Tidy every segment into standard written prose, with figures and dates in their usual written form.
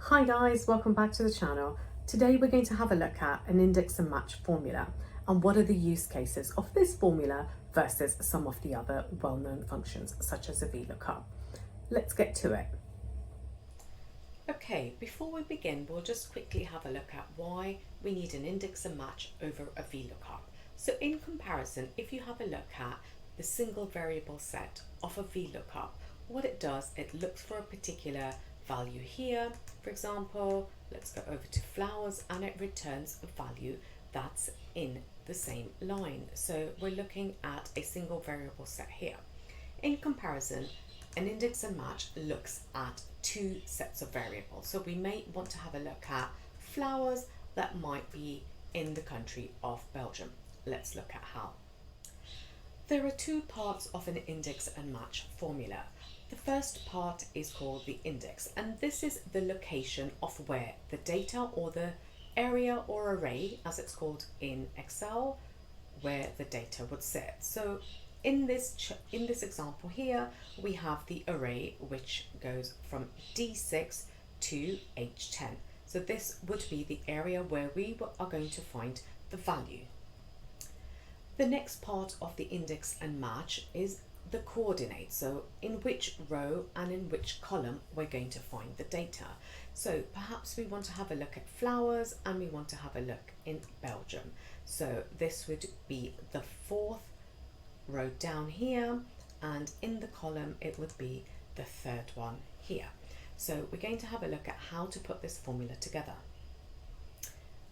Hi guys, welcome back to the channel. Today we're going to have a look at an index and match formula and what are the use cases of this formula versus some of the other well-known functions such as a VLookup. Let's get to it. Okay, before we begin, we'll just quickly have a look at why we need an index and match over a VLookup. So in comparison, if you have a look at the single variable set of a VLookup, what it does, it looks for a particular value here. For example, let's go over to flowers and it returns a value that's in the same line. So we're looking at a single variable set here. In comparison, an index and match looks at two sets of variables. So we may want to have a look at flowers that might be in the country of Belgium. Let's look at how. There are two parts of an index and match formula. The first part is called the index, and this is the location of where the data or the area or array, as it's called in Excel, where the data would sit. So in this example here, we have the array which goes from D6 to H10. So this would be the area where we are going to find the value. The next part of the index and match is the coordinates, so in which row and in which column we're going to find the data. So perhaps we want to have a look at flowers and we want to have a look in Belgium. So this would be the fourth row down here, and in the column it would be the third one here. So we're going to have a look at how to put this formula together.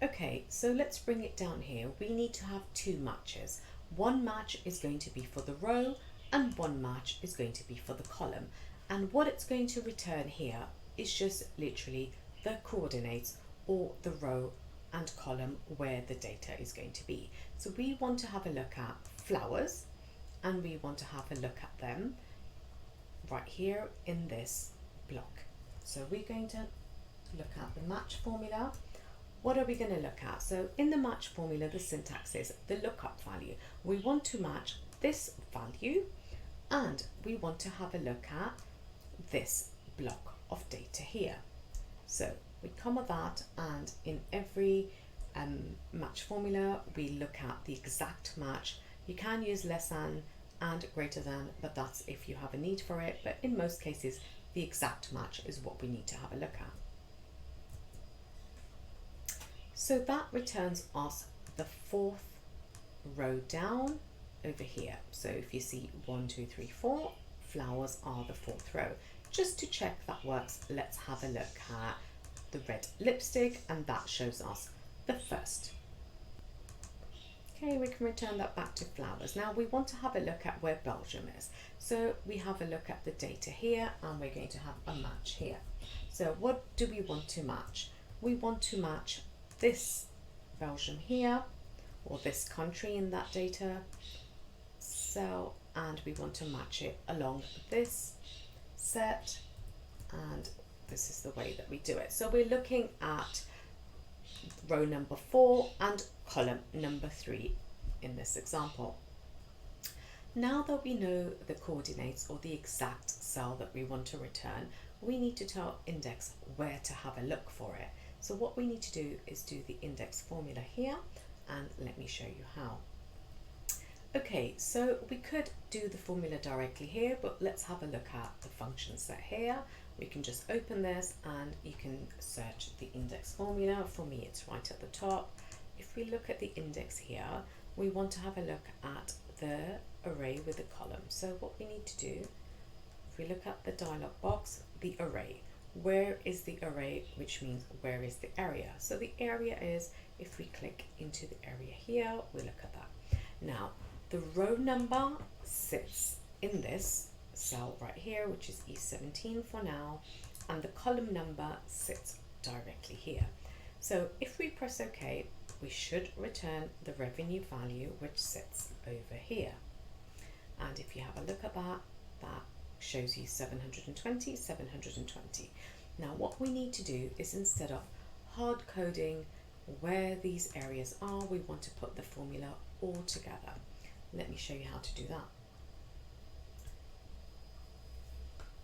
Okay, so let's bring it down here. We need to have two matches. One match is going to be for the row and one match is going to be for the column. And what it's going to return here is just literally the coordinates or the row and column where the data is going to be. So we want to have a look at flowers and we want to have a look at them right here in this block. So we're going to look at the match formula. What are we going to look at? So in the match formula, the syntax is the lookup value. We want to match this value and we want to have a look at this block of data here. So we come with that, and in every match formula we look at the exact match. You can use less than and greater than, but that's if you have a need for it, but in most cases the exact match is what we need to have a look at. So that returns us the fourth row down over here. So if you see 1, 2, 3, 4, flowers are the fourth row. Just to check that works, let's have a look at the red lipstick, and that shows us the first. Okay, we can return that back to flowers. Now we want to have a look at where Belgium is. So we have a look at the data here and we're going to have a match here. So what do we want to match? We want to match this Belgium here, or this country in that data cell, and we want to match it along this set, and this is the way that we do it. So we're looking at row number 4 and column number 3 in this example. Now that we know the coordinates or the exact cell that we want to return, we need to tell index where to have a look for it. So what we need to do is do the index formula here, and let me show you how. Okay, so we could do the formula directly here, but let's have a look at the function set here. We can just open this and you can search the index formula. For me, it's right at the top. If we look at the index here, we want to have a look at the array with the column. So what we need to do, if we look at the dialog box, the array. Where is the array, which means where is the area? So the area is, if we click into the area here, we look at that. Now, the row number sits in this cell right here, which is E17 for now, and the column number sits directly here. So if we press OK, we should return the revenue value, which sits over here. And if you have a look at that, that shows you 720, 720. Now what we need to do is, instead of hard coding where these areas are, we want to put the formula all together. Let me show you how to do that.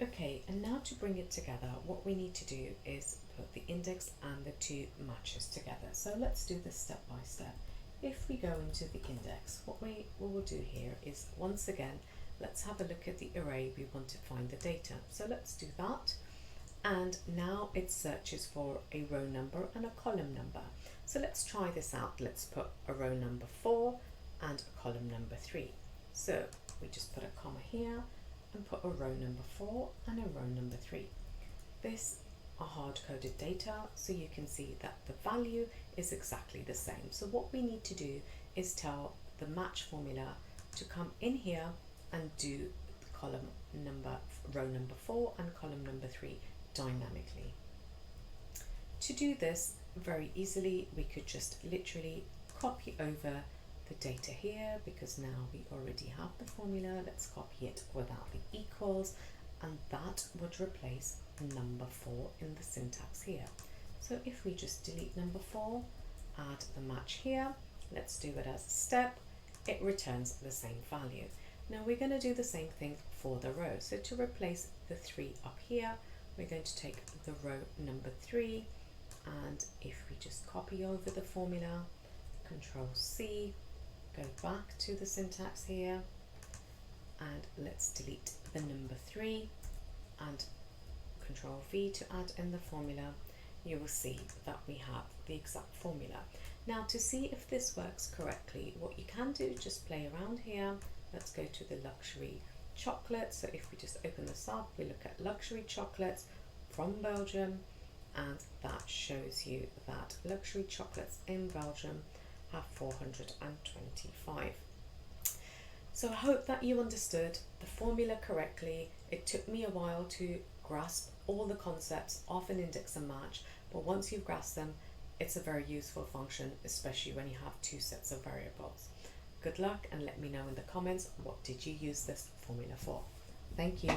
Okay, and now to bring it together, what we need to do is put the index and the two matches together. So let's do this step by step. If we go into the index, what we will do here is, once again, let's have a look at the array we want to find the data. So let's do that. And now it searches for a row number and a column number. So let's try this out. Let's put a row number 4 and a column number 3. So we just put a comma here and put a row number 4 and a row number 3. This are hard-coded data, so you can see that the value is exactly the same. So what we need to do is tell the match formula to come in here and do the column number, row number 4 and column number 3 dynamically. To do this very easily, we could just literally copy over the data here, because now we already have the formula. Let's copy it without the equals, and that would replace number 4 in the syntax here. So if we just delete number 4, add the match here, let's do it as a step, it returns the same value. Now we're going to do the same thing for the row. So to replace the 3 up here, we're going to take the row number 3, and if we just copy over the formula, Control C, go back to the syntax here, and let's delete the number 3 and Control V to add in the formula, you will see that we have the exact formula. Now to see if this works correctly, what you can do is just play around here. Let's go to the luxury chocolate. So if we just open this up, we look at luxury chocolates from Belgium, and that shows you that luxury chocolates in Belgium have 425. So I hope that you understood the formula correctly. It took me a while to grasp all the concepts of an index and match, but once you've grasped them, it's a very useful function, especially when you have two sets of variables. Good luck, and let me know in the comments, what did you use this formula for? Thank you.